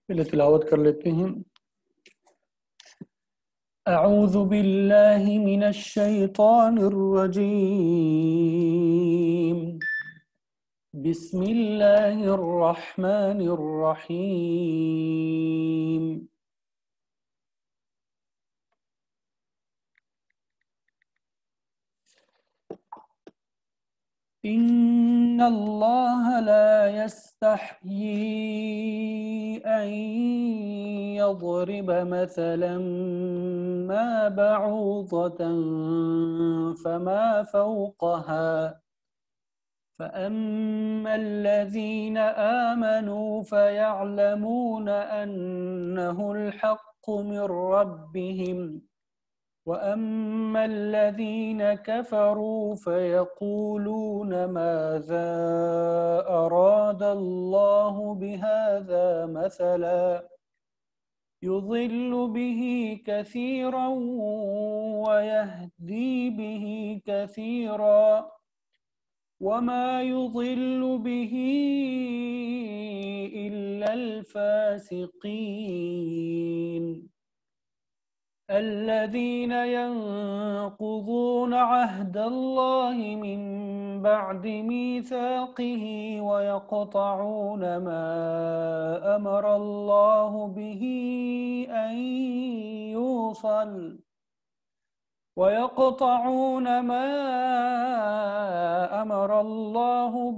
پہلے تلاوت کر لیتے ہیں۔ اعوذ باللہ من الشیطان الرجیم، بسم اللہ الرحمن الرحیم۔ إن الله لا يستحيي أن يضرب مثلا ما بعوضة فما فوقها فأما الذين آمنوا فيعلمون أنه الحق من ربهم وَأَمَّا الَّذِينَ كَفَرُوا فَيَقُولُونَ مَاذَا أَرَادَ اللَّهُ بِهَذَا مَثَلًا يُضِلُّ بِهِ كَثِيرًا وَيَهْدِي بِهِ كَثِيرًا وَمَا يُضِلُّ بِهِ إِلَّا الْفَاسِقِينَ الذين ينقضون عهد الله من بعد ميثاقه ويقطعون ما أمر الله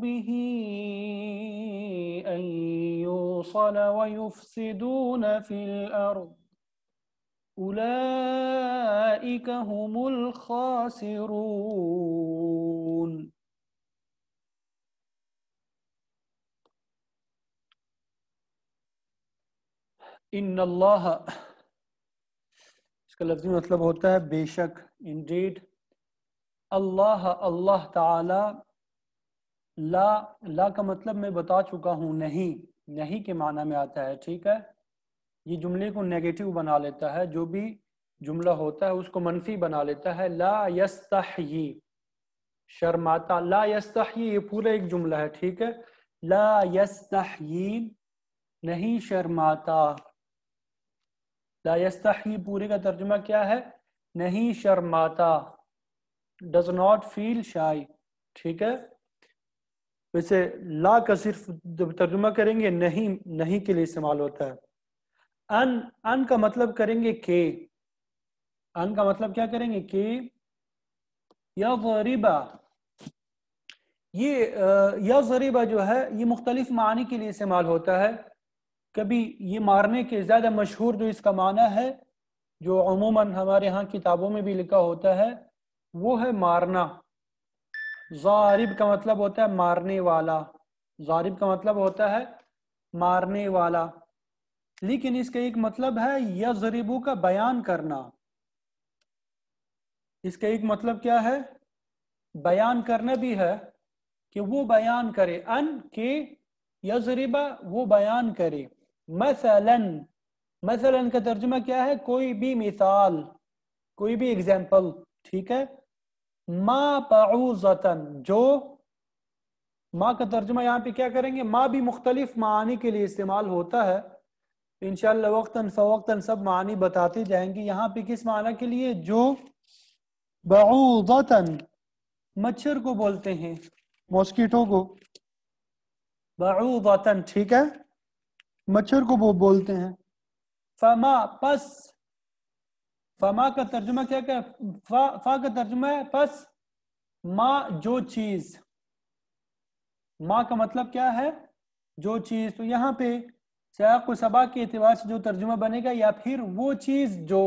به أن يوصل ويفسدون في الأرض أولئك هم الخاسرون۔ ان اللہ، اس کا لفظی مطلب ہوتا ہے بے شک، انڈیڈ، اللہ، اللہ تعالی، لا کا مطلب میں بتا چکا ہوں، نہیں کے معنی میں آتا ہے، ٹھیک ہے۔ یہ جملے کو نیگیٹو بنا لیتا ہے، جو بھی جملہ ہوتا ہے اس کو منفی بنا لیتا ہے۔ لا یستحیی، شرماتا، لا یستحیی یہ پورا ایک جملہ ہے، ٹھیک ہے۔ لا یستحیی نہیں شرماتا، لا یستحیی پورے کا ترجمہ کیا ہے؟ نہیں شرماتا، does not feel shy، ٹھیک ہے۔ ویسے لا کا صرف جب ترجمہ کریں گے نہیں کے لیے استعمال ہوتا ہے۔ ان کا مطلب کریں گے کہ، ان کا مطلب کیا کریں گے؟ کہ یضربا، یہ یضربا جو ہے یہ مختلف معنی کے لیے استعمال ہوتا ہے۔ کبھی یہ مارنے کے زیادہ مشہور جو اس کا معنی ہے، جو عموماً ہمارے ہاں کتابوں میں بھی لکھا ہوتا ہے، وہ ہے مارنا۔ ضارب کا مطلب ہوتا ہے مارنے والا، ضارب کا مطلب ہوتا ہے مارنے والا، لیکن اس کا ایک مطلب ہے یضربو کا بیان کرنا۔ اس کا ایک مطلب کیا ہے؟ بیان کرنا بھی ہے، کہ وہ بیان کرے، ان کہ یضربا وہ بیان کرے۔ مثلا کا ترجمہ کیا ہے؟ کوئی بھی مثال، کوئی بھی ایگزامپل، ٹھیک ہے۔ ما بعوضتن، جو، ما کا ترجمہ یہاں پہ کیا کریں گے؟ ما بھی مختلف معانی کے لیے استعمال ہوتا ہے، انشاءاللہ وقتاً فوقتاً سب معانی بتاتے جائیں گے۔ یہاں پہ کس معنی کے لیے؟ جو بعوضتن، مچھر کو بولتے ہیں، ماسکیٹو کو بعوضتن، ٹھیک ہے، مچھر کو وہ بولتے ہیں۔ فما، پس، فما کا ترجمہ کیا کہ فا کا ترجمہ ہے پس، ما جو چیز، ما کا مطلب کیا ہے؟ جو چیز۔ تو یہاں پہ سیاق و سباق کے اعتبار سے جو ترجمہ بنے گا، یا پھر وہ چیز جو،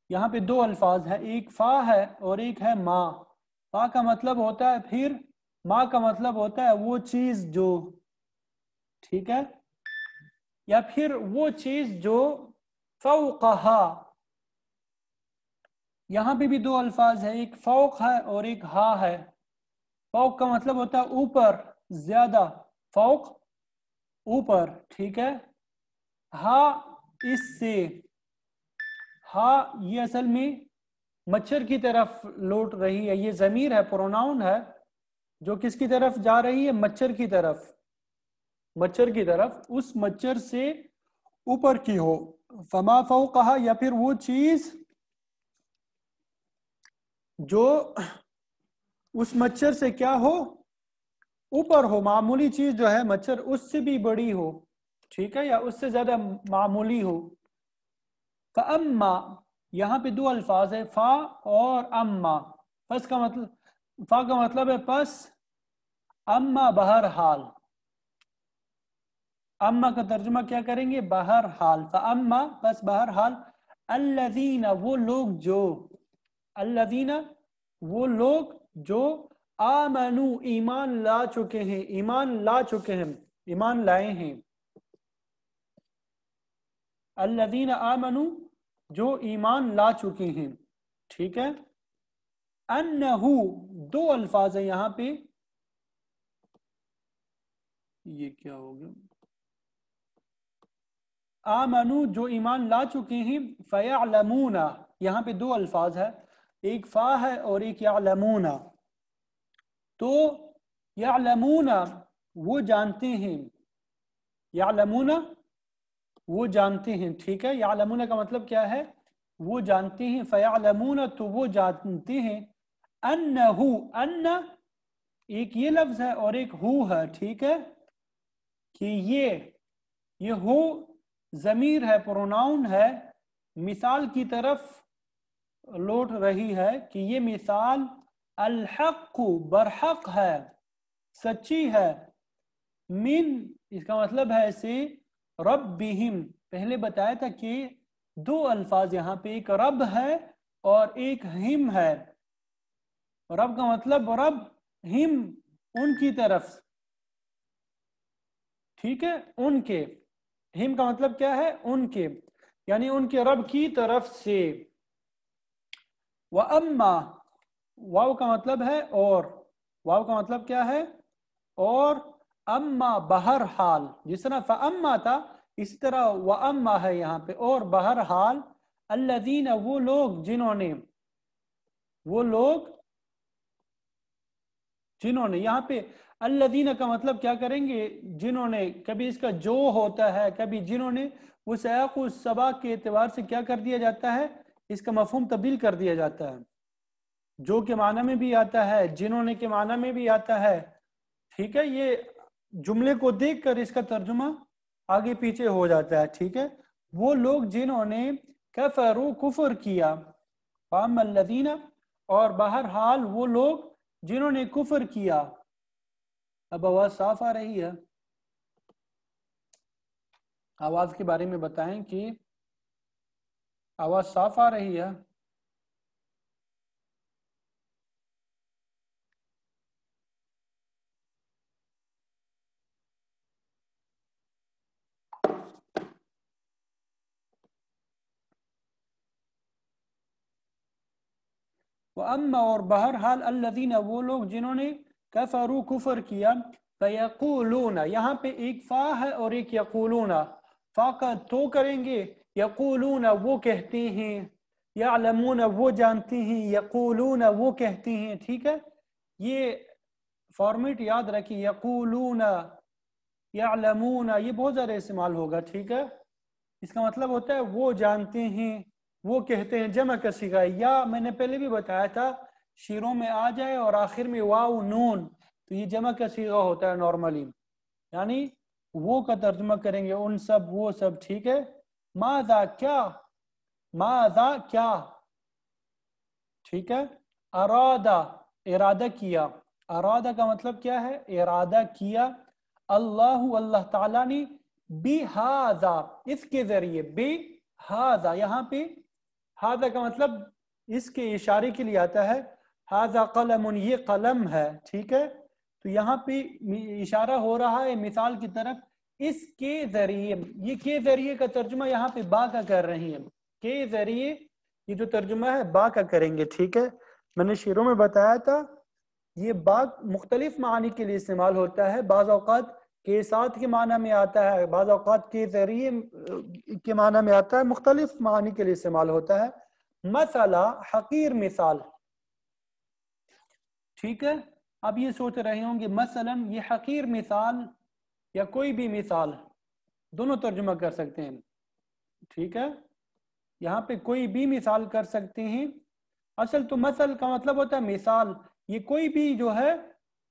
یہاں پہ دو الفاظ ہیں، ایک فا ہے اور ایک ہے ما۔ فا کا مطلب ہوتا ہے پھر، ما کا مطلب ہوتا ہے وہ چیز جو، ٹھیک ہے، یا پھر وہ چیز جو فوقہا۔ یہاں پہ بھی دو الفاظ ہیں، ایک فوق ہے اور ایک ہا ہے۔ فوق کا مطلب ہوتا ہے اوپر، زیادہ، فوق اوپر، ٹھیک ہے۔ ہا اس سے، ہا یہ اصل میں مچھر کی طرف لوٹ رہی ہے، یہ ضمیر ہے، پروناؤن ہے، جو کس کی طرف جا رہی ہے؟ مچھر کی طرف۔ مچھر کی طرف، اس مچھر سے اوپر کی ہو، فما فوقہا یا پھر وہ چیز جو اس مچھر سے کیا ہو، اوپر ہو، معمولی چیز جو ہے مچھر اس سے بھی بڑی ہو، ٹھیک ہے، یا اس سے زیادہ معمولی ہو۔ فاما یہاں پہ دو الفاظ ہے، فا اور اما۔ پس کا مطلب، فا کا مطلب ہے پس، اما بہرحال، اما کا ترجمہ کیا کریں گے، بہرحال، فاما پس بہرحال، الذین وہ لوگ جو، الذین وہ لوگ جو آمنو ایمان لا چکے ہیں، ایمان لا چکے ہیں، ایمان لائے ہیں، الذین آمنو جو ایمان لا چکے ہیں، ٹھیک ہے۔ انہو دو الفاظ ہیں یہاں پہ، یہ کیا ہوگا، آمنو جو ایمان لا چکے ہیں، فیعلمون یہاں پہ دو الفاظ ہے، ایک فا ہے اور ایک یعلمون۔ تو یعلمون وہ جانتے ہیں، یعلمون وہ جانتے ہیں، ٹھیک ہے، یعلمون کا مطلب کیا ہے، وہ جانتے ہیں، فیعلمون تو وہ جانتے ہیں، انہو ان ایک یہ لفظ ہے اور ایک ہو ہے، ٹھیک ہے، کہ یہ ہو ضمیر ہے، پروناؤن ہے، مثال کی طرف لوٹ رہی ہے کہ یہ مثال الحق برحق ہے، سچی ہے، من اس کا مطلب ہے اسے ربہم، پہلے بتایا تھا کہ دو الفاظ یہاں پہ، ایک رب ہے اور ایک ہم ہے، رب کا مطلب رب، ہم ان کی طرف، ٹھیک ہے، ان کے، ہم کا مطلب کیا ہے، ان کے، یعنی ان کے رب کی طرف سے۔ وَأَمَّا واو کا مطلب ہے اور، واو کا مطلب کیا ہے، اور، اما بہرحال، جس طرح فَأَمَّا تھا اسی طرح وَأَمَّا ہے یہاں پہ، اور بہرحال، الذین وہ لوگ جنہوں نے، وہ لوگ جنہوں نے، یہاں پہ الذین کا مطلب کیا کریں گے، جنہوں نے، کبھی اس کا جو ہوتا ہے، کبھی جنہوں نے، وہ سیاق و سباق کے اعتبار سے کیا کر دیا جاتا ہے، اس کا مفہوم تبدیل کر دیا جاتا ہے، جو کے معنی میں بھی آتا ہے، جنہوں نے کے معنی میں بھی آتا ہے، ٹھیک ہے، یہ جملے کو دیکھ کر اس کا ترجمہ آگے پیچھے ہو جاتا ہے، ٹھیک ہے، وہ لوگ جنہوں نے کفروا کفر کیا، فاما الذین اور بہرحال وہ لوگ جنہوں نے کفر کیا۔ اب آواز صاف آ رہی ہے، آواز کے بارے میں بتائیں کہ آواز صاف آ رہی ہے؟ وَأَمَّا اور بہرحال الذین وہ لوگ جنہوں نے کفروا کفر کیا، فیقولون یہاں پہ ایک فا ہے اور ایک یقولون، فا کا تو کریں گے، یقولون وہ کہتے ہیں، یعلمون وہ جانتے ہیں، یقولون وہ کہتے ہیں، ٹھیک ہے، یہ فارمیٹ یاد رکھیں، یقولون، یعلمون، یہ بہت زیادہ استعمال ہوگا، ٹھیک ہے، اس کا مطلب ہوتا ہے وہ جانتے ہیں، وہ کہتے ہیں، جمع کا صیغہ، یا میں نے پہلے بھی بتایا تھا شیروں میں آ جائے اور آخر میں واو نون تو یہ جمع کا صیغہ ہوتا ہے نارملی، یعنی وہ کا ترجمہ کریں گے ان سب، وہ سب، ٹھیک ہے، ماذا کیا، ماذا کیا، ٹھیک ہے، ارادہ ارادہ کیا، ارادہ کا مطلب کیا ہے، ارادہ کیا، اللہ تعالیٰ نے، بہذا اس کے ذریعے، بہذا یہاں پہ ہذا کا مطلب اس کے اشارے کے لیے آتا ہے، ہذا قلم یہ قلم ہے، ٹھیک ہے، تو یہاں پہ اشارہ ہو رہا ہے مثال کی طرف، اس کے ذریعے، یہ کے ذریعے کا ترجمہ یہاں پہ با کا کر رہی ہے، کے ذریعے یہ جو ترجمہ ہے با کا کریں گے، ٹھیک ہے، میں نے شیروں میں بتایا تھا یہ با مختلف معنی کے لیے استعمال ہوتا ہے، بعض اوقات کے ساتھ کے معنی میں آتا ہے، بعض اوقات کے ذریعے کے معنی میں آتا ہے، مختلف معنی کے لیے استعمال ہوتا ہے، مثلا حقیر مثال، ٹھیک ہے، اب یہ سوچ رہے ہوں گے مثلا یہ حقیر مثال یا کوئی بھی مثال، دونوں ترجمہ کر سکتے ہیں، ٹھیک ہے؟ یہاں پہ کوئی بھی مثال کر سکتے ہیں. اصل تو مثل کا مطلب ہوتا ہے مثال. یہ کوئی بھی جو ہے،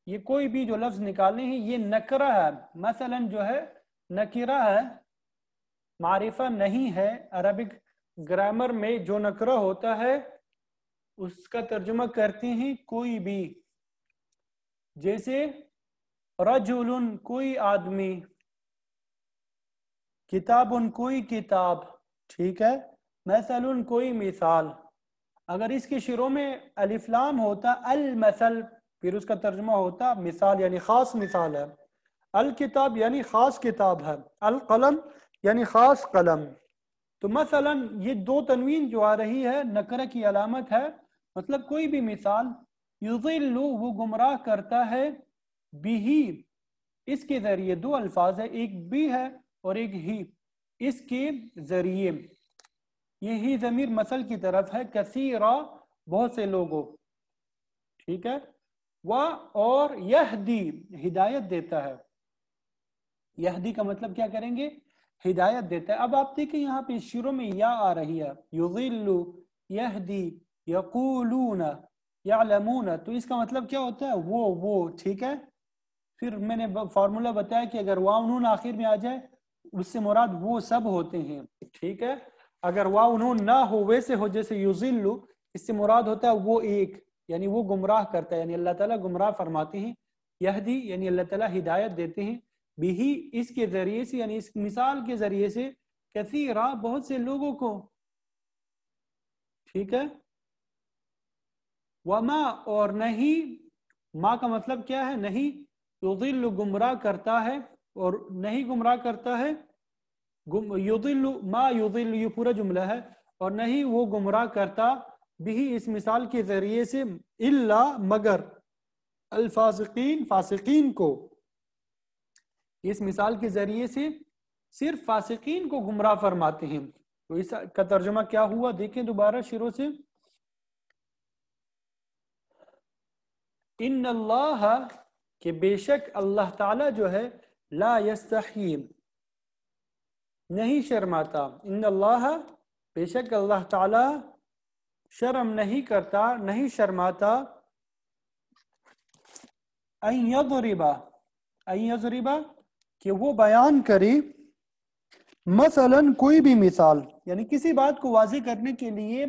یہ کوئی بھی جو لفظ نکالنے ہیں یہ نکرہ ہے. مثلا جو ہے نکرہ ہے، معرفہ نہیں ہے. عربک گرامر میں جو نکرہ ہوتا ہے اس کا ترجمہ کرتے ہیں کوئی بھی. جیسے رجل کوئی آدمی، کتاب کوئی کتاب، ٹھیک ہے؟ مثل کوئی مثال. اگر اس کے شروع میں الف لام ہوتا المثل، پھر اس کا ترجمہ ہوتا مثال، یعنی خاص مثال ہے. الکتاب یعنی خاص کتاب ہے. القلم یعنی خاص قلم. تو مثلا یہ دو تنوین جو آ رہی ہے نکرہ کی علامت ہے، مطلب کوئی بھی مثال. یضل وہ گمراہ کرتا ہے، بھی اس کے ذریعے. دو الفاظ ہے، ایک بھی ہے اور ایک ہی. اس کے ذریعے، یہی ضمیر مثل کی طرف ہے. کثیرہ بہت سے لوگوں، ٹھیک ہے؟ اور یہدی ہدایت دیتا ہے. یہدی کا مطلب کیا کریں گے؟ ہدایت دیتا ہے. اب آپ دیکھیں یہاں پہ شروع میں یا آ رہی ہے، یضل، یہدی، یقولون، یعلمون. تو اس کا مطلب کیا ہوتا ہے؟ وہ، ٹھیک ہے؟ پھر میں نے فارمولا بتایا کہ اگر واو نون آخر میں آ جائے اس سے مراد وہ سب ہوتے ہیں، ٹھیک ہے؟ اگر واو نون نہ ہو، ویسے ہو جیسے یضل، اس سے مراد ہوتا ہے وہ ایک، یعنی وہ گمراہ کرتا ہے، یعنی اللہ تعالیٰ گمراہ فرماتے ہیں. یہدی یعنی اللہ تعالیٰ ہدایت دیتے ہیں. بھی اس کے ذریعے سے، یعنی اس مثال کے ذریعے سے، کثیرہ بہت سے لوگوں کو، ٹھیک ہے؟ وما اور نہیں، ما کا مطلب کیا ہے؟ نہیں. یضل گمراہ کرتا ہے، اور نہیں گمراہ کرتا ہے. یضل ما یضل یہ پورا جملہ ہے. اور نہیں وہ گمراہ کرتا بھی اس مثال کے ذریعے سے، الا مگر، الفاسقین فاسقین کو. اس مثال کے ذریعے سے صرف فاسقین کو گمراہ فرماتے ہیں. تو اس کا ترجمہ کیا ہوا دیکھیں دوبارہ شروع سے. ان اللہ، کہ بے شک اللہ تعالی جو ہے، لا یستحی نہیں شرماتا. ان اللہ بے شک اللہ تعالی شرم نہیں کرتا، نہیں شرماتا. ان یضرب کہ وہ بیان کرے، مثلا کوئی بھی مثال، یعنی کسی بات کو واضح کرنے کے لیے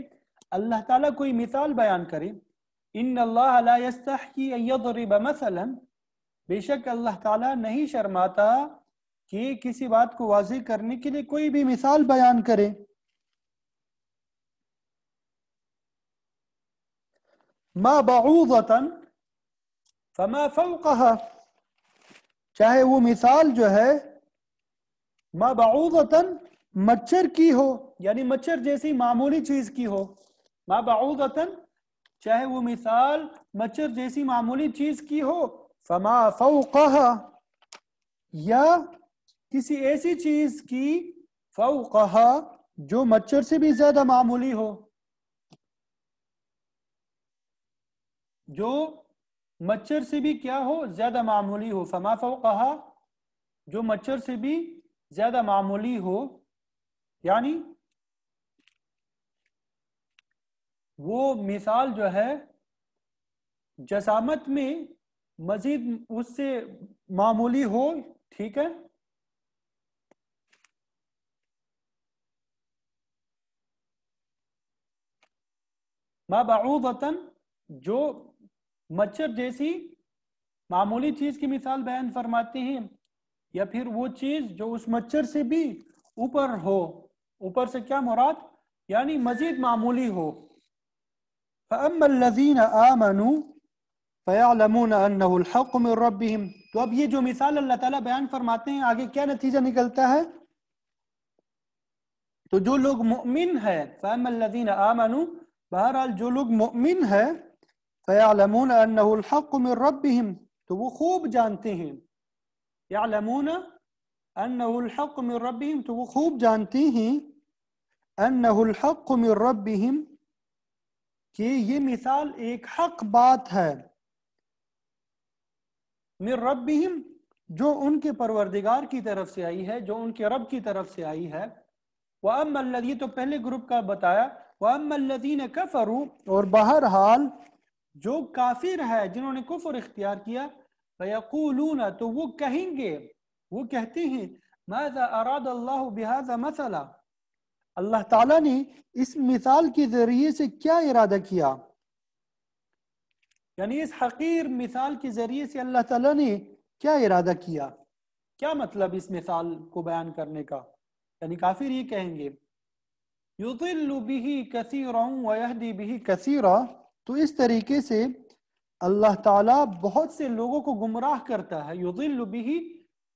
اللہ تعالیٰ کوئی مثال بیان کرے. ان اللہ لا یستحی ان یضرب مثلا بے شک اللہ تعالیٰ نہیں شرماتا کہ کسی بات کو واضح کرنے کے لیے کوئی بھی مثال بیان کرے. ما بعوضتا فما فوقها چاہے وہ مثال جو ہے ما بعوضتا مچھر کی ہو، یعنی مچھر جیسی معمولی چیز کی ہو. ما بعوضتا چاہے وہ مثال مچھر جیسی معمولی چیز کی ہو. فما فوقها یا کسی ایسی چیز کی، فوقها جو مچھر سے بھی زیادہ معمولی ہو، جو مچھر سے بھی کیا ہو؟ زیادہ معمولی ہو. فما فوقها جو مچھر سے بھی زیادہ معمولی ہو، یعنی وہ مثال جو ہے جسامت میں مزید اس سے معمولی ہو، ٹھیک ہے؟ ما بعوضتا جو مچھر جیسی معمولی چیز کی مثال بیان فرماتے ہیں، یا پھر وہ چیز جو اس مچھر سے بھی اوپر ہو. اوپر سے کیا مراد؟ یعنی مزید معمولی ہو. فَأَمَّا الَّذِينَ آمَنُوا فَيَعْلَمُونَ أَنَّهُ الْحَقُّ مِنْ رَبِّهِمْ. تو اب یہ جو مثال اللہ تعالیٰ بیان فرماتے ہیں، آگے کیا نتیجہ نکلتا ہے؟ تو جو لوگ مؤمن ہے، فَأَمَّا الَّذِينَ آمَنُوا، بہرحال جو لوگ مؤمن ہے، فَيَعْلَمُونَ أَنَّهُ الْحَقُّ مِنْ رَبِّهِمْ تو وہ خوب جانتے ہیں. يعلمون أنه الحق من ربهم تو وہ خوب جانتے ہیں أنه الحق من ربهم کہ یہ مثال ایک حق بات ہے. من ربهم جو ان کے پروردگار کی طرف سے آئی ہے، جو ان کے رب کی طرف سے آئی ہے۔ وَأَمَّا الَّذِينَ، تو پہلے گروپ کا بتایا، وَأَمَّا الَّذِينَ كَفَرُوا، اور بہرحال جو کافر ہے جنہوں نے کفر اختیار کیا، فَيَقُولُونَ، تو وہ کہیں گے، وہ کہتے ہیں، مَاذَا أَرَادَ اللَّهُ بِهَذَا مَثَلًا، اللہ تعالیٰ نے اس مثال کے ذریعے سے کیا ارادہ کیا، یعنی اس حقیر مثال کے ذریعے سے اللہ تعالیٰ نے کیا ارادہ کیا، کیا مطلب اس مثال کو بیان کرنے کا، یعنی کافر یہ کہیں گے، یضل به کثیرا ویہدی به کثیرا، تو اس طریقے سے اللہ تعالیٰ بہت سے لوگوں کو گمراہ کرتا ہے، یضل به،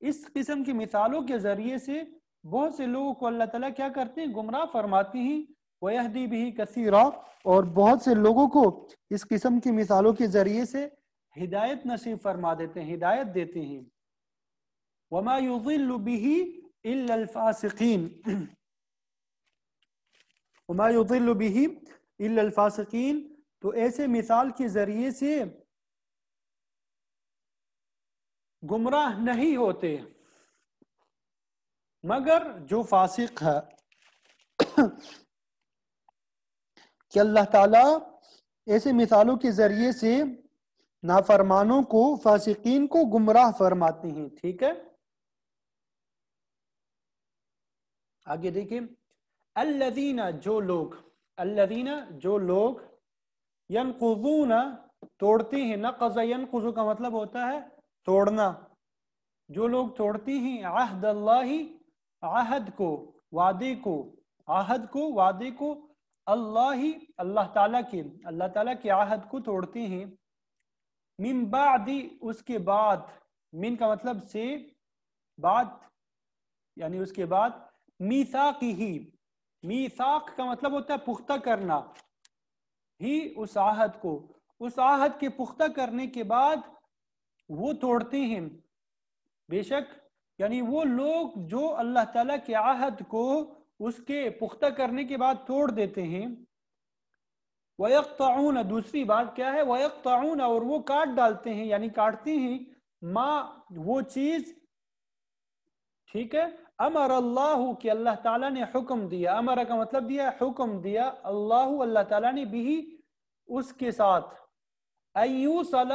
اس قسم کی مثالوں کے ذریعے سے بہت سے لوگوں کو اللہ تعالیٰ کیا کرتے ہیں، گمراہ فرماتے ہیں، ویہدی به کثیرا، اور بہت سے لوگوں کو اس قسم کی مثالوں کے ذریعے سے ہدایت نصیب فرما دیتے ہیں، ہدایت دیتے ہیں۔ وما يضل به الا الفاسقین، وما يضل به الا الفاسقین، تو ایسے مثال کے ذریعے سے گمراہ نہیں ہوتے مگر جو فاسق ہے، کہ اللہ تعالیٰ ایسے مثالوں کے ذریعے سے نافرمانوں کو، فاسقین کو گمراہ فرماتے ہیں، ٹھیک ہے۔ آگے دیکھیں، الذین، جو لوگ، الذین، جو لوگ، ینقضون، توڑتے ہیں، نقض ینقض کا مطلب ہوتا ہے توڑنا، جو لوگ توڑتے ہیں عہد اللہ، عہد کو، وعدے کو، عہد کو، وعدے کو، اللہ، اللہ تعالیٰ کے، اللہ تعالیٰ کے عہد کو توڑتے ہیں، من بعد، اس کے بعد، من کا مطلب سے، بعد یعنی اس کے بعد، میثاقہ، میثاق کا مطلب ہوتا ہے پختہ کرنا، ہی اس عہد کو، اس عہد کے پختہ کرنے کے بعد وہ توڑتے ہیں، بے شک، یعنی وہ لوگ جو اللہ تعالیٰ کے عہد کو اس کے پختہ کرنے کے بعد توڑ دیتے ہیں، وَيَقْطَعُونَ، دوسری بات کیا ہے، وَيَقْطَعُونَ، اور وہ کاٹ ڈالتے ہیں، یعنی کاٹتے ہیں، ما، وہ چیز، ٹھیک ہے، امر اللہ، کہ اللہ تعالیٰ نے حکم دیا، امر کا مطلب دیا حکم دیا، اللہ، اللہ تعالیٰ نے بھی، اس کے ساتھ، ایوصل،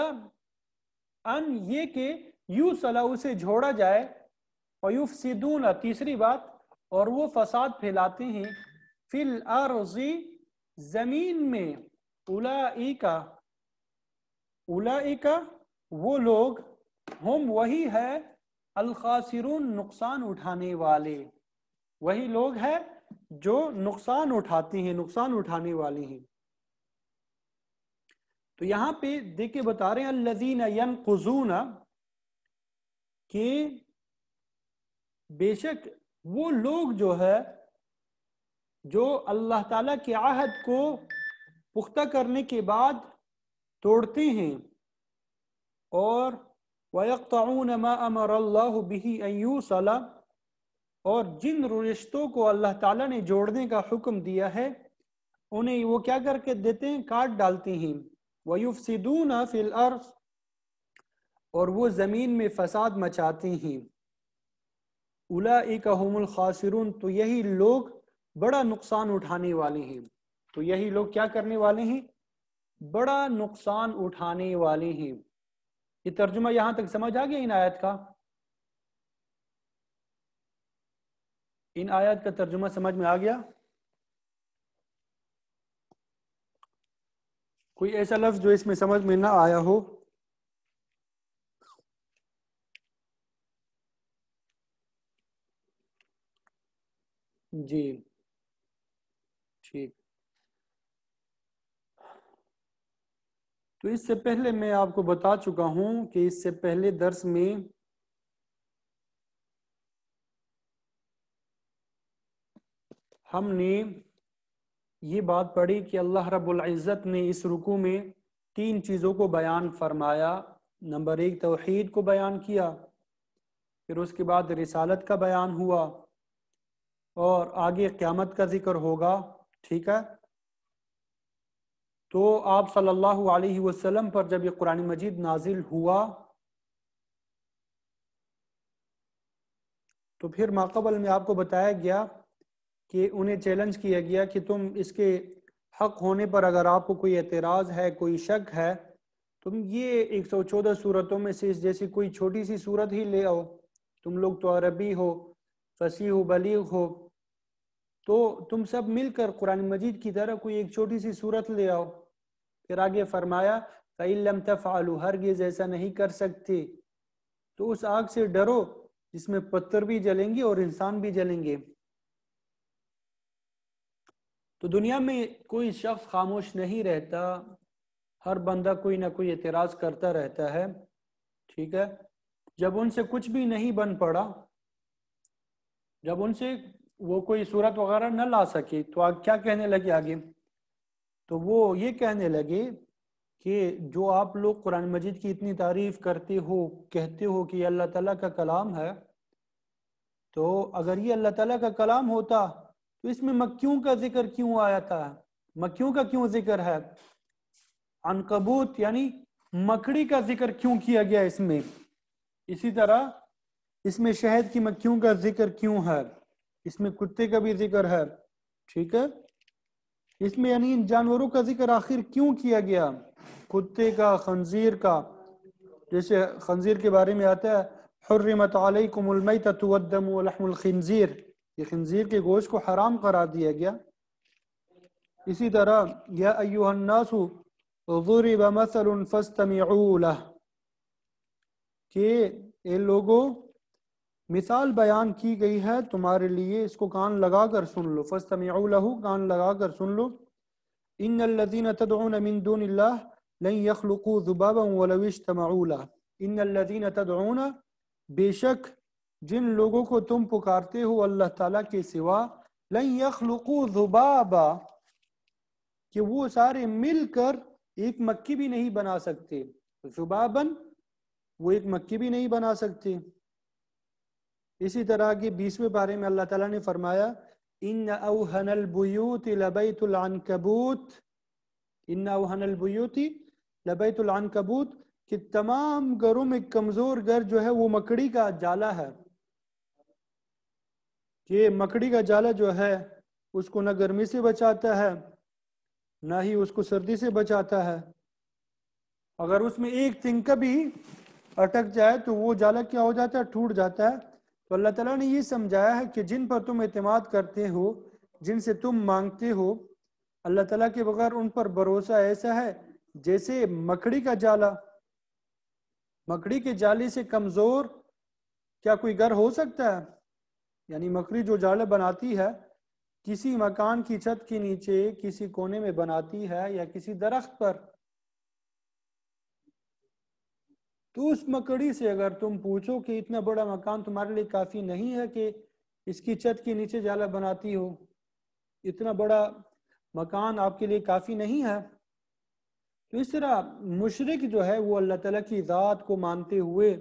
ان، یہ کہ یوصل، اسے جھوڑا جائے، ویفسدون، تیسری بات، اور وہ فساد پھیلاتے ہیں، فی الارض، زمین میں، اولئک، اولئک، وہ لوگ، ہم، وہی ہے، الخاسرون، نقصان اٹھانے والے، وہی لوگ ہیں جو نقصان اٹھاتے ہیں، نقصان اٹھانے والے ہیں۔ تو یہاں پہ دیکھ کے بتا رہے ہیں الذین ینقضون، کہ بے شک وہ لوگ جو ہے جو اللہ تعالیٰ کے عہد کو پختہ کرنے کے بعد توڑتے ہیں، اور وَيَقْطَعُونَ مَا أَمَرَ اللَّهُ بِهِ أَن يُوصَلَ، اور جن رشتوں کو اللہ تعالیٰ نے جوڑنے کا حکم دیا ہے انہیں وہ کیا کر کے دیتے ہیں، کاٹ ڈالتے ہیں، وَيُفْسِدُونَ فِي الْأَرْضِ، اور وہ زمین میں فساد مچاتے ہیں، اولئک هم الخاسرون، تو یہی لوگ بڑا نقصان اٹھانے والے ہیں، تو یہی لوگ کیا کرنے والے ہیں، بڑا نقصان اٹھانے والے ہیں۔ یہ ترجمہ یہاں تک سمجھ آ گیا ان آیت کا، ان آیت کا ترجمہ سمجھ میں آ گیا؟ کوئی ایسا لفظ جو اس میں سمجھ میں نہ آیا ہو؟ جی ٹھیک، تو اس سے پہلے میں آپ کو بتا چکا ہوں کہ اس سے پہلے درس میں ہم نے یہ بات پڑھی کہ اللہ رب العزت نے اس رکوع میں 3 چیزوں کو بیان فرمایا۔ نمبر 1 توحید کو بیان کیا، پھر اس کے بعد رسالت کا بیان ہوا، اور آگے قیامت کا ذکر ہوگا، ٹھیک ہے۔ تو آپ صلی اللہ علیہ وسلم پر جب یہ قرآن مجید نازل ہوا تو پھر ماقبل میں آپ کو بتایا گیا کہ انہیں چیلنج کیا گیا کہ تم اس کے حق ہونے پر اگر آپ کو کوئی اعتراض ہے، کوئی شک ہے، تم یہ 114 صورتوں میں سے جیسی کوئی چھوٹی سی صورت ہی لے آؤ، تم لوگ تو عربی ہو، فصیح و بلیغ ہو، تو تم سب مل کر قرآن مجید کی طرح کوئی ایک چھوٹی سی صورت لے آؤ۔ پھر آگے فرمایا فَإِن لَمْ تَفْعَلُوا، ہرگز ایسا نہیں کر سکتے تو اس آگ سے ڈرو جس میں پتھر بھی جلیں گے اور انسان بھی جلیں گے۔ تو دنیا میں کوئی شخص خاموش نہیں رہتا، ہر بندہ کوئی نہ کوئی اعتراض کرتا رہتا ہے، ٹھیک ہے۔ جب ان سے کچھ بھی نہیں بن پڑا، جب ان سے وہ کوئی صورت وغیرہ نہ لا سکے تو آگ کیا کہنے لگے آگے؟ تو وہ یہ کہنے لگے کہ جو آپ لوگ قرآن مجید کی اتنی تعریف کرتے ہو، کہتے ہو کہ یہ اللہ تعالیٰ کا کلام ہے، تو اگر یہ اللہ تعالیٰ کا کلام ہوتا تو اس میں مکیوں کا ذکر کیوں آیا تھا؟ مکیوں کا کیوں ذکر ہے؟ عنکبوت یعنی مکڑی کا ذکر کیوں کیا گیا اس میں؟ اسی طرح اس میں شہد کی مکھیوں کا ذکر کیوں ہے؟ اس میں کتے کا بھی ذکر ہے، ٹھیک ہے۔ اس میں یعنی ان جانوروں کا ذکر آخر کیوں کیا گیا؟ کتے کا، خنزیر کا، جیسے خنزیر کے بارے میں آتا ہے حرمت علیکم المیتۃ والدم ولحم الخنزیر، یہ خنزیر کے گوشت کو حرام قرار دیا گیا۔ اسی طرح یا ایھا الناس ضرب مثل فاستمعوا له، کہ اے لوگوں مثال بیان کی گئی ہے تمہارے لیے، اس کو کان لگا کر سن لو، فاستمعوا له، کان لگا کر سن لو۔ ان الذين تدعون من دون الله لن يخلقوا ذبابا ولو اجتمعوا له، ان الذين تدعون، بے شک جن لوگوں کو تم پکارتے ہو اللہ تعالیٰ کے سوا، لن يخلقوا ذبابا، کہ وہ سارے مل کر ایک مکھی بھی نہیں بنا سکتے، ذباباً وہ ایک مکھی بھی نہیں بنا سکتے۔ اسی طرح کی 20ویں پارے میں اللہ تعالیٰ نے فرمایا ان اوہن البیوت لبیت العنکبوت، ان اوہن البیوت لبیت العنکبوت، کہ تمام گھروں میں کمزور گھر جو ہے وہ مکڑی کا جالا ہے، کہ مکڑی کا جالا جو ہے اس کو نہ گرمی سے بچاتا ہے نہ ہی اس کو سردی سے بچاتا ہے، اگر اس میں ایک تنکا بھی اٹک جائے تو وہ جالا کیا ہو جاتا ہے؟ ٹوٹ جاتا ہے۔ تو اللہ تعالیٰ نے یہ سمجھایا ہے کہ جن پر تم اعتماد کرتے ہو، جن سے تم مانگتے ہو، اللہ تعالیٰ کے بغیر ان پر بھروسہ ایسا ہے جیسے مکڑی کا جالا۔ مکڑی کے جالے سے کمزور کیا کوئی گھر ہو سکتا ہے؟ یعنی مکڑی جو جالے بناتی ہے کسی مکان کی چھت کے نیچے کسی کونے میں بناتی ہے یا کسی درخت پر، تو اس مکڑی سے اگر تم پوچھو کہ اتنا بڑا مکان تمہارے لیے کافی نہیں ہے کہ اس کی چھت کے نیچے جالا بناتی ہو، اتنا بڑا مکان آپ کے لیے کافی نہیں ہے؟ تو اس طرح مشرک جو ہے وہ اللہ تعالیٰ کی ذات کو مانتے ہوئے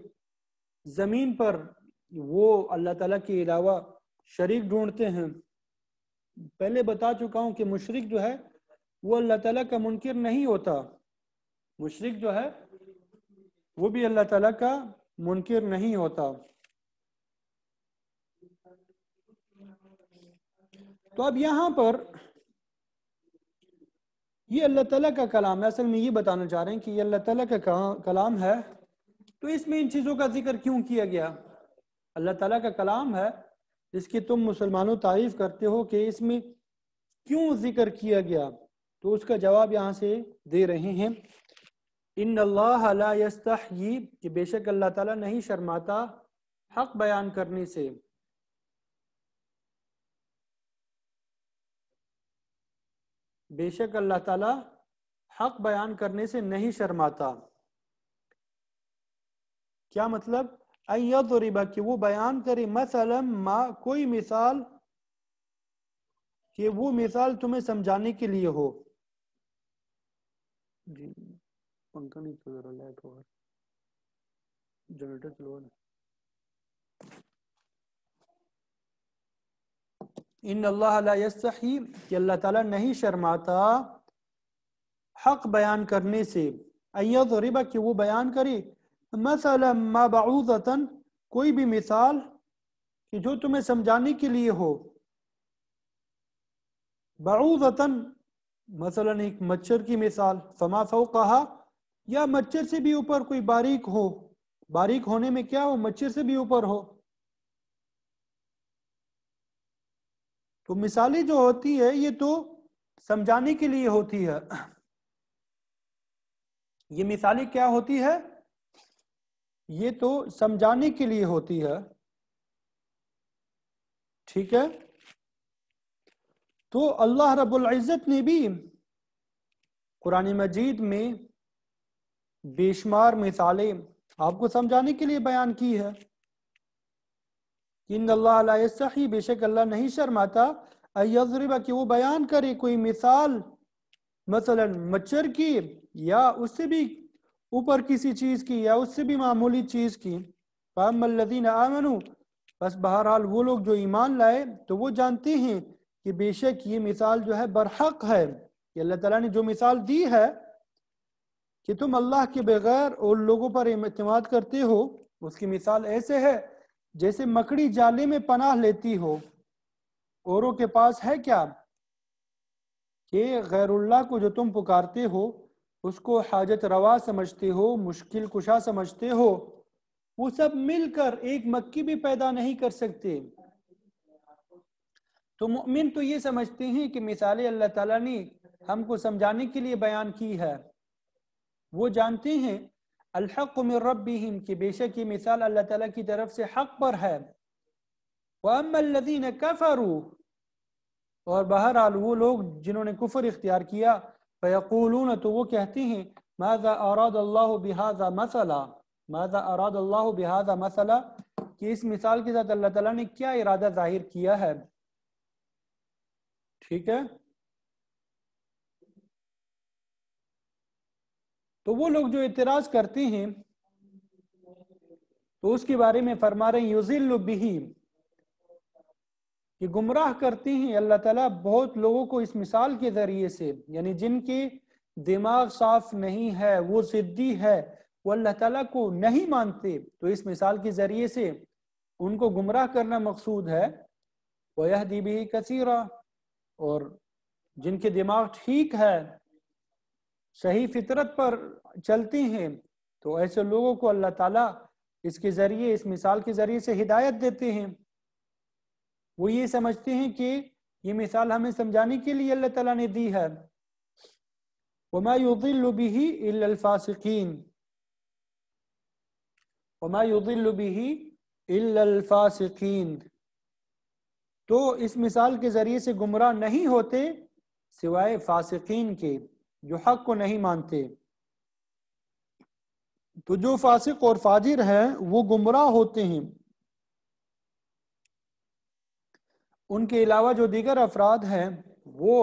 زمین پر وہ اللہ تعالیٰ کے علاوہ شریک ڈھونڈتے ہیں۔ پہلے بتا چکا ہوں کہ مشرک جو ہے وہ اللہ تعالیٰ کا منکر نہیں ہوتا، مشرک جو ہے وہ بھی اللہ تعالیٰ کا منکر نہیں ہوتا۔ تو اب یہاں پر یہ اللہ تعالیٰ کا کلام ہے، اصل میں یہ بتانا چاہ رہے ہیں کہ یہ اللہ تعالیٰ کا کلام ہے، تو اس میں ان چیزوں کا ذکر کیوں کیا گیا؟ اللہ تعالیٰ کا کلام ہے جس کی تم مسلمانوں تعریف کرتے ہو کہ اس میں کیوں ذکر کیا گیا؟ تو اس کا جواب یہاں سے دے رہے ہیں ان اللہ لا یستحیی، کہ بے شک اللہ تعالیٰ نہیں شرماتا حق بیان کرنے سے، بے شک اللہ تعالیٰ حق بیان کرنے سے نہیں شرماتا۔ کیا مطلب؟ ان یضرب، کہ وہ بیان کرے مثلا ما، کوئی مثال، کہ وہ مثال تمہیں سمجھانے کے لیے ہو۔ جی پنکھا نہیں چل رہا، لائٹ ہوگا، جنریٹر چلو نا۔ ان اللہ لا یستحی، کہ اللہ تعالیٰ نہیں شرماتا حق بیان کرنے سے، ان یضرب، کہ وہ بیان کرے مثلا ما بعوضۃ، کوئی بھی مثال، کہ جو تمہیں سمجھانے کے لیے ہو. بعوضتاً مثلا ایک مچھر کی مثال، فما فوقہا یا مچھر سے بھی اوپر کوئی باریک ہو، باریک ہونے میں کیا ہو، مچھر سے بھی اوپر ہو. تو مثالیں جو ہوتی ہے یہ تو سمجھانے کے لیے ہوتی ہے. یہ مثالیں کیا ہوتی ہے؟ یہ تو سمجھانے کے لیے ہوتی ہے. ٹھیک ہے. تو اللہ رب العزت نے بھی قرآن مجید میں بے شمار مثالیں آپ کو سمجھانے کے لیے بیان کی ہے. ان اللہ لا یستحی، بے شک اللہ نہیں شرماتا، ان یضرب، کہ وہ بیان کرے کوئی مثال، مثلا مچھر کی یا اس سے بھی اوپر کسی چیز کی یا اس سے بھی معمولی چیز کی. فاما الذین آمنوا، بس بہرحال وہ لوگ جو ایمان لائے تو وہ جانتے ہیں کہ بے شک یہ مثال جو ہے برحق ہے، کہ اللہ تعالیٰ نے جو مثال دی ہے کہ تم اللہ کے بغیر اور لوگوں پر اعتماد کرتے ہو، اس کی مثال ایسے ہے جیسے مکڑی جالے میں پناہ لیتی ہو. اوروں کے پاس ہے کیا کہ غیر اللہ کو جو تم پکارتے ہو اس کو حاجت روا سمجھتے ہو، مشکل کشا سمجھتے ہو، وہ سب مل کر ایک مکھی بھی پیدا نہیں کر سکتے. تو مؤمن تو یہ سمجھتے ہیں کہ مثالیں اللہ تعالیٰ نے ہم کو سمجھانے کے لیے بیان کی ہے. وہ جانتے ہیں الحق من ربہم، کہ بے شک یہ مثال اللہ تعالیٰ کی طرف سے حق پر ہے. وَأَمَّا الَّذِينَ كَفَرُوا، اور بہرحال وہ لوگ جنہوں نے کفر اختیار کیا، فَيَقُولُونَ، تو وہ کہتے ہیں مَاذَا أَرَادَ اللَّهُ بِهَذَا مَثَلًا، مَاذَا أَرَادَ اللَّهُ بِهَذَا مَثَلًا، کہ اس مثال کے ساتھ اللہ تعالیٰ نے کیا ارادہ ظاہر کیا ہے. ٹھیک ہے. تو وہ لوگ جو اعتراض کرتے ہیں تو اس کے بارے میں فرما رہے ہیں یضل بہ، کہ گمراہ کرتے ہیں اللہ تعالیٰ بہت لوگوں کو اس مثال کے ذریعے سے، یعنی جن کے دماغ صاف نہیں ہے، وہ ضدی ہے، وہ اللہ تعالیٰ کو نہیں مانتے، تو اس مثال کے ذریعے سے ان کو گمراہ کرنا مقصود ہے. وَيَهْدِي بِهِ كَثِيرًا، اور جن کے دماغ ٹھیک ہے، صحیح فطرت پر چلتے ہیں، تو ایسے لوگوں کو اللہ تعالیٰ اس کے ذریعے، اس مثال کے ذریعے سے ہدایت دیتے ہیں. وہ یہ سمجھتے ہیں کہ یہ مثال ہمیں سمجھانے کے لیے اللہ تعالیٰ نے دی ہے. وَمَا يُضِلُّ بِهِ إِلَّا الْفَاسِقِينَ، وَمَا يُضِلُّ بِهِ إِلَّا الْفَاسِقِينَ، تو اس مثال کے ذریعے سے گمراہ نہیں ہوتے سوائے فاسقین کے، جو حق کو نہیں مانتے. تو جو فاسق اور فاجر ہیں وہ گمراہ ہوتے ہیں. ان کے علاوہ جو دیگر افراد ہیں وہ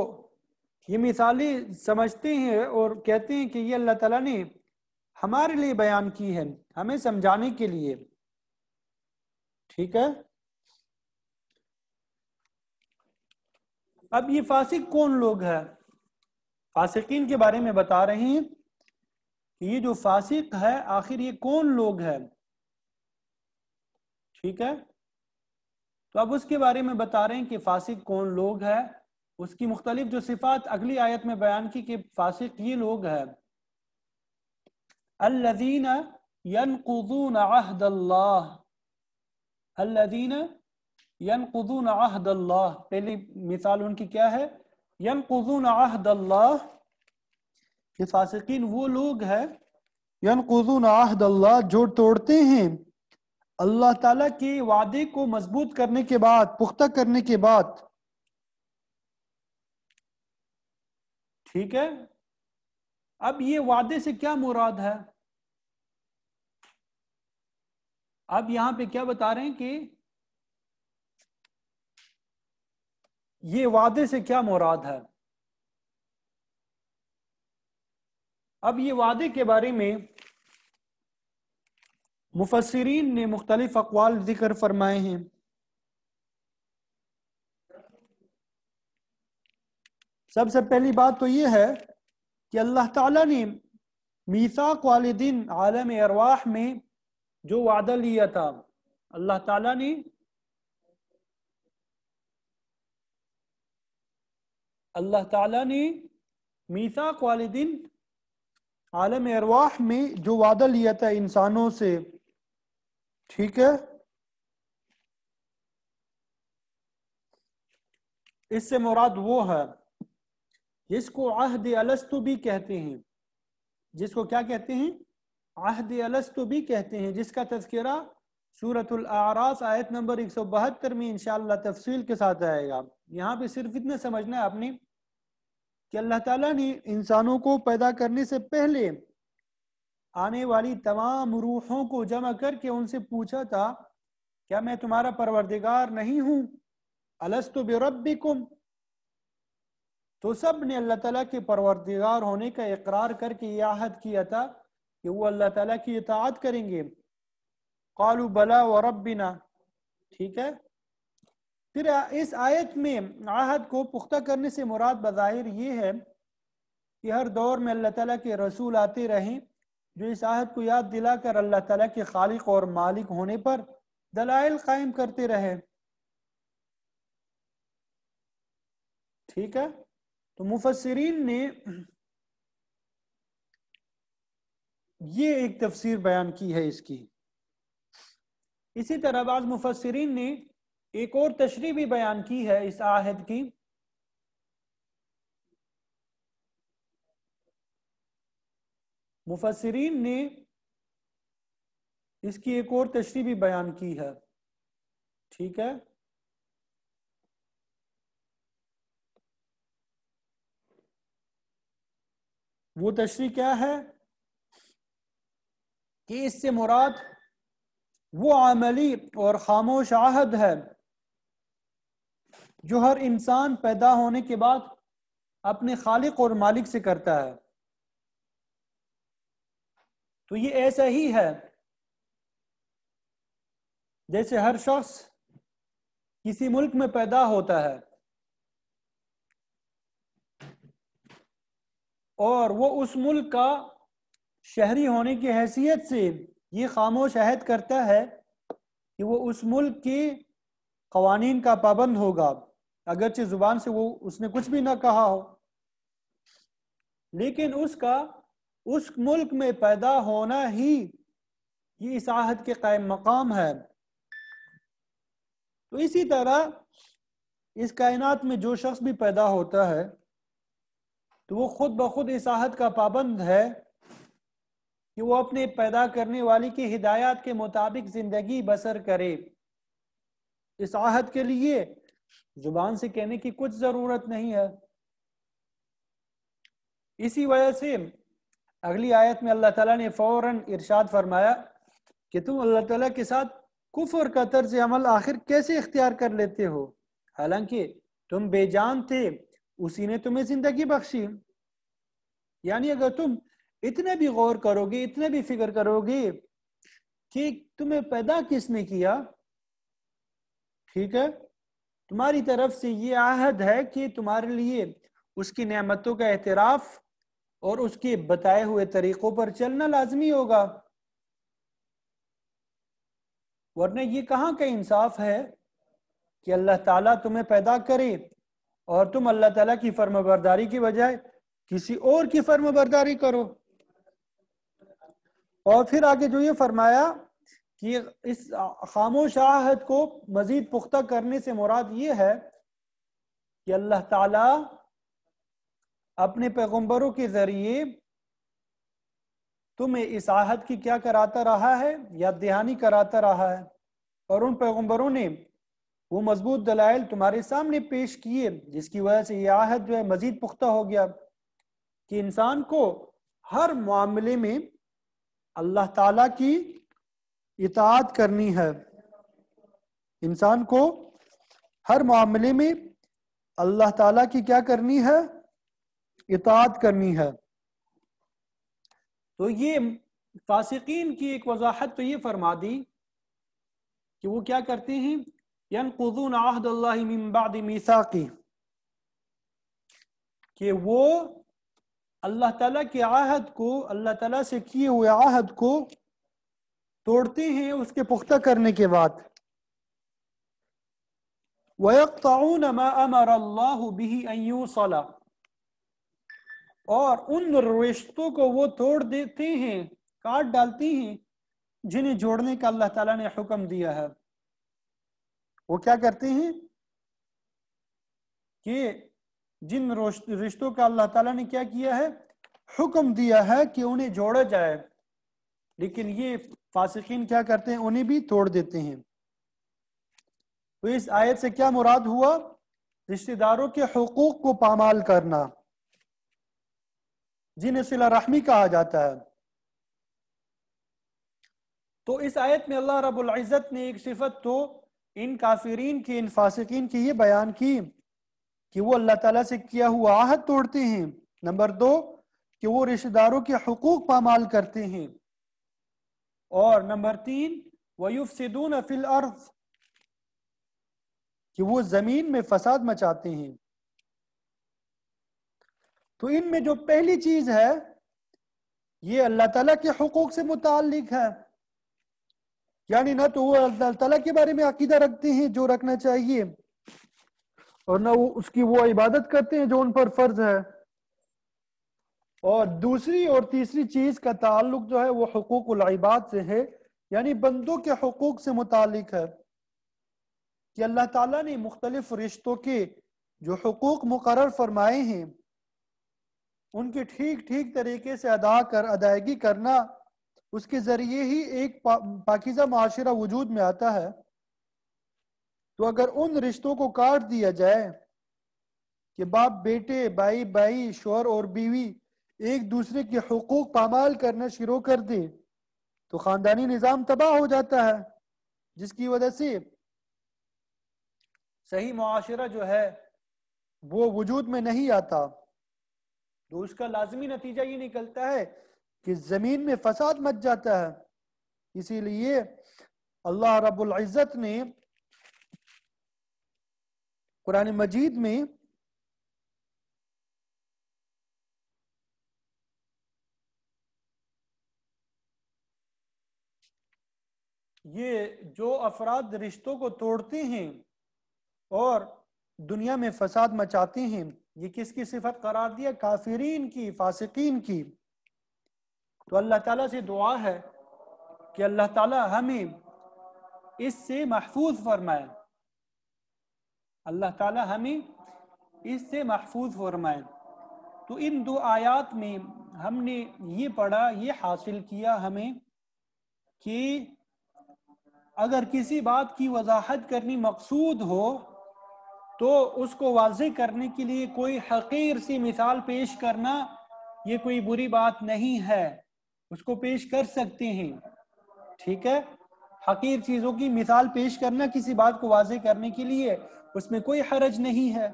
یہ مثالیں سمجھتے ہیں اور کہتے ہیں کہ یہ اللہ تعالیٰ نے ہمارے لیے بیان کی ہے، ہمیں سمجھانے کے لیے. ٹھیک ہے. اب یہ فاسق کون لوگ ہیں؟ فاسقین کے بارے میں بتا رہے ہیں کہ یہ جو فاسق ہے آخر یہ کون لوگ ہیں. ٹھیک ہے. تو اب اس کے بارے میں بتا رہے ہیں کہ فاسق کون لوگ ہیں، اس کی مختلف جو صفات اگلی آیت میں بیان کی کہ فاسق یہ لوگ ہیں. الذین ينقضون عہد اللہ، الذین ينقضون عہد اللہ، پہلی مثال ان کی کیا ہے؟ ينقضون عہد اللہ، کہ فاسقین وہ لوگ ہیں ينقضون عہد اللہ، جو توڑتے ہیں اللہ تعالیٰ کے وعدے کو مضبوط کرنے کے بعد، پختہ کرنے کے بعد. ٹھیک ہے. اب یہ وعدے سے کیا مراد ہے؟ اب یہاں پہ کیا بتا رہے ہیں کہ یہ وعدے سے کیا مراد ہے. اب یہ وعدے کے بارے میں مفسرین نے مختلف اقوال ذکر فرمائے ہیں. سب سے پہلی بات تو یہ ہے کہ اللہ تعالیٰ نے میثاق والے دن عالم ارواح میں جو وعدہ لیا تھا، اللہ تعالیٰ نے اللہ تعالیٰ نے میثاق والے دن عالم ارواح میں جو وعدہ لیا تھا انسانوں سے، ٹھیک ہے، اس سے مراد وہ ہے جس کو عہد الست بھی کہتے ہیں، جس کو کیا کہتے ہیں؟ عہد الست بھی کہتے ہیں، جس کا تذکرہ سورۃ الاعراف آیت نمبر 172 میں انشاءاللہ تفصیل کے ساتھ آئے گا۔ یہاں پہ صرف اتنا سمجھنا ہے آپ نے کہ اللہ تعالیٰ نے انسانوں کو پیدا کرنے سے پہلے آنے والی تمام روحوں کو جمع کر کے ان سے پوچھا تھا، کیا میں تمہارا پروردگار نہیں ہوں؟ الست بربکم؟ تو سب نے اللہ تعالیٰ کے پروردگار ہونے کا اقرار کر کے یہ عہد کیا تھا کہ وہ اللہ تعالیٰ کی اطاعت کریں گے۔ قالوا بلا وربنا، ٹھیک ہے۔ پھر اس آیت میں عہد کو پختہ کرنے سے مراد بظاہر یہ ہے کہ ہر دور میں اللہ تعالیٰ کے رسول آتے رہیں جو اس عہد کو یاد دلا کر اللہ تعالیٰ کے خالق اور مالک ہونے پر دلائل قائم کرتے رہے، ٹھیک ہے۔ تو مفسرین نے یہ ایک تفسیر بیان کی ہے اس کی۔ اسی طرح بعض مفسرین نے ایک اور تشریح بھی بیان کی ہے اس عہد کی۔ مفسرین نے اس کی ایک اور تشریح بھی بیان کی ہے، ٹھیک ہے۔ وہ تشریح کیا ہے کہ اس سے مراد وہ عملی اور خاموش عہد ہے جو ہر انسان پیدا ہونے کے بعد اپنے خالق اور مالک سے کرتا ہے۔ تو یہ ایسا ہی ہے جیسے ہر شخص کسی ملک میں پیدا ہوتا ہے اور وہ اس ملک کا شہری ہونے کی حیثیت سے یہ خاموش عہد کرتا ہے کہ وہ اس ملک کے قوانین کا پابند ہوگا، اگرچہ زبان سے اس نے کچھ بھی نہ کہا ہو، لیکن اس کا اس ملک میں پیدا ہونا ہی یہ اس عہد کے قائم مقام ہے۔ تو اسی طرح اس کائنات میں جو شخص بھی پیدا ہوتا ہے تو وہ خود بخود اس عہد کا پابند ہے کہ وہ اپنے پیدا کرنے والی کی ہدایات کے مطابق زندگی بسر کرے۔ اس عہد کے لیے زبان سے کہنے کی کچھ ضرورت نہیں ہے۔ اسی وجہ سے اگلی آیت میں اللہ تعالیٰ نے فوراً ارشاد فرمایا کہ تم اللہ تعالیٰ کے ساتھ کفر کا طرز عمل آخر کیسے اختیار کر لیتے ہو، حالانکہ تم بے جان تھے، اسی نے تمہیں زندگی بخشی۔ یعنی اگر تم اتنے بھی غور کرو گے، اتنے بھی فکر کرو گے کہ تمہیں پیدا کس نے کیا، ٹھیک ہے، تمہاری طرف سے یہ عہد ہے کہ تمہارے لیے اس کی نعمتوں کا اعتراف اور اس کے بتائے ہوئے طریقوں پر چلنا لازمی ہوگا، ورنہ یہ کہاں کا انصاف ہے کہ اللہ تعالیٰ تمہیں پیدا کرے اور تم اللہ تعالیٰ کی فرما برداری کی بجائے کسی اور کی فرما برداری کرو۔ اور پھر آگے جو یہ فرمایا کہ اس خاموش عہد کو مزید پختہ کرنے سے مراد یہ ہے کہ اللہ تعالیٰ اپنے پیغمبروں کے ذریعے تمہیں اس عہد کی کیا کراتا رہا ہے، یاد دہانی کراتا رہا ہے، اور ان پیغمبروں نے وہ مضبوط دلائل تمہارے سامنے پیش کیے جس کی وجہ سے یہ عہد جو ہے مزید پختہ ہو گیا کہ انسان کو ہر معاملے میں اللہ تعالیٰ کی اطاعت کرنی ہے، انسان کو ہر معاملے میں اللہ تعالیٰ کی کیا کرنی ہے، اطاعت کرنی ہے۔ تو یہ فاسقین کی ایک وضاحت تو یہ فرما دی کہ وہ کیا کرتے ہیں، ينقضون عہد اللہ من بعد میثاقہ، کہ وہ اللہ تعالیٰ کے عہد کو، اللہ تعالیٰ سے کیے ہوئے عہد کو توڑتے ہیں اس کے پختہ کرنے کے بعد۔ وَيَقْطَعُونَ مَا أَمَرَ اللَّهُ بِهِ أَن يُوصَلَ، اور ان رشتوں کو وہ توڑ دیتے ہیں، کاٹ ڈالتے ہیں جنہیں جوڑنے کا اللہ تعالیٰ نے حکم دیا ہے۔ وہ کیا کرتے ہیں کہ جن رشتوں کا اللہ تعالیٰ نے کیا کیا ہے، حکم دیا ہے کہ انہیں جوڑا جائے، لیکن یہ فاسقین کیا کرتے ہیں، انہیں بھی توڑ دیتے ہیں۔ تو اس آیت سے کیا مراد ہوا؟ رشتہ داروں کے حقوق کو پامال کرنا، جنہیں صلہ رحمی کہا جاتا ہے۔ تو اس آیت میں اللہ رب العزت نے ایک صفت تو ان کافرین کی، ان فاسقین کی یہ بیان کی کہ وہ اللہ تعالیٰ سے کیا ہوا عہد توڑتے ہیں۔ نمبر 2 کہ وہ رشتہ داروں کے حقوق پامال کرتے ہیں، اور نمبر 3 وَيُفْسِدُونَ فِي الْأَرْضِ، کہ وہ زمین میں فساد مچاتے ہیں۔ تو ان میں جو پہلی چیز ہے یہ اللہ تعالیٰ کے حقوق سے متعلق ہے، یعنی نہ تو وہ اللہ تعالیٰ کے بارے میں عقیدہ رکھتے ہیں جو رکھنا چاہیے، اور نہ وہ اس کی وہ عبادت کرتے ہیں جو ان پر فرض ہے، اور دوسری اور تیسری چیز کا تعلق جو ہے وہ حقوق العباد سے ہے، یعنی بندوں کے حقوق سے متعلق ہے، کہ اللہ تعالیٰ نے مختلف رشتوں کے جو حقوق مقرر فرمائے ہیں ان کے ٹھیک طریقے سے ادائیگی کرنا، اس کے ذریعے ہی ایک پاکیزہ معاشرہ وجود میں آتا ہے۔ تو اگر ان رشتوں کو کاٹ دیا جائے کہ باپ بیٹے، بھائی بھائی، شوہر اور بیوی ایک دوسرے کے حقوق پامال کرنا شروع کر دے تو خاندانی نظام تباہ ہو جاتا ہے، جس کی وجہ سے صحیح معاشرہ جو ہے وہ وجود میں نہیں آتا۔ تو اس کا لازمی نتیجہ یہ نکلتا ہے کہ زمین میں فساد مچ جاتا ہے۔ اسی لیے اللہ رب العزت نے قرآن مجید میں یہ جو افراد رشتوں کو توڑتے ہیں اور دنیا میں فساد مچاتے ہیں، یہ کس کی صفت قرار دیا؟ کافرین کی، فاسقین کی۔ تو اللہ تعالیٰ سے دعا ہے کہ اللہ تعالیٰ ہمیں اس سے محفوظ فرمائے، اللہ تعالیٰ ہمیں اس سے محفوظ فرمائے۔ تو ان دو آیات میں ہم نے یہ پڑھا، یہ حاصل کیا ہمیں کہ اگر کسی بات کی وضاحت کرنی مقصود ہو تو اس کو واضح کرنے کے لیے کوئی حقیر سی مثال پیش کرنا یہ کوئی بری بات نہیں ہے، اس کو پیش کر سکتے ہیں، ٹھیک ہے؟ حقیر چیزوں کی مثال پیش کرنا کسی بات کو واضح کرنے کے لیے اس میں کوئی حرج نہیں ہے۔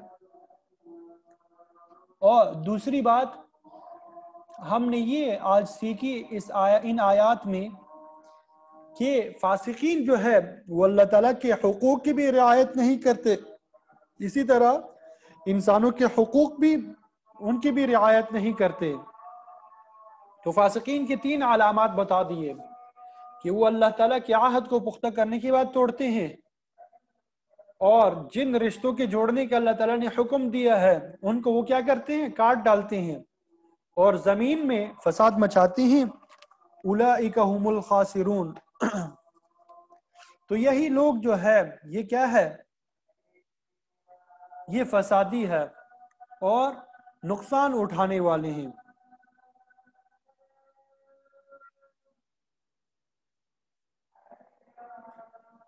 اور دوسری بات ہم نے یہ آج سیکھی ان آیات میں کہ فاسقین جو ہے وہ اللہ تعالیٰ کے حقوق کی بھی رعایت نہیں کرتے، اسی طرح انسانوں کے حقوق بھی ان کی بھی رعایت نہیں کرتے۔ تو فاسقین کی 3 علامات بتا دیے کہ وہ اللہ تعالیٰ کے عہد کو پختہ کرنے کے بعد توڑتے ہیں، اور جن رشتوں کے جوڑنے کا اللہ تعالیٰ نے حکم دیا ہے ان کو وہ کیا کرتے ہیں؟ کاٹ ڈالتے ہیں اور زمین میں فساد مچاتے ہیں۔ اولئک هم الخاسرون۔ تو یہی لوگ جو ہے یہ کیا ہے؟ یہ فسادی ہے اور نقصان اٹھانے والے ہیں۔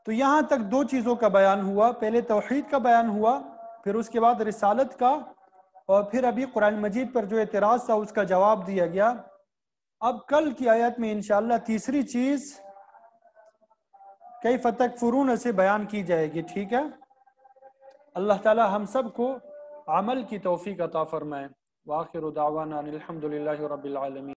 تو یہاں تک 2 چیزوں کا بیان ہوا، پہلے توحید کا بیان ہوا، پھر اس کے بعد رسالت کا، اور پھر ابھی قرآن مجید پر جو اعتراض تھا اس کا جواب دیا گیا۔ اب کل کی آیت میں انشاءاللہ تیسری چیز کیف تکفرون سے بیان کی جائے گی، ٹھیک ہے؟ اللہ تعالی ہم سب کو عمل کی توفیق عطا فرمائے۔ وآخر دعوانا الحمدللہ رب العالمین۔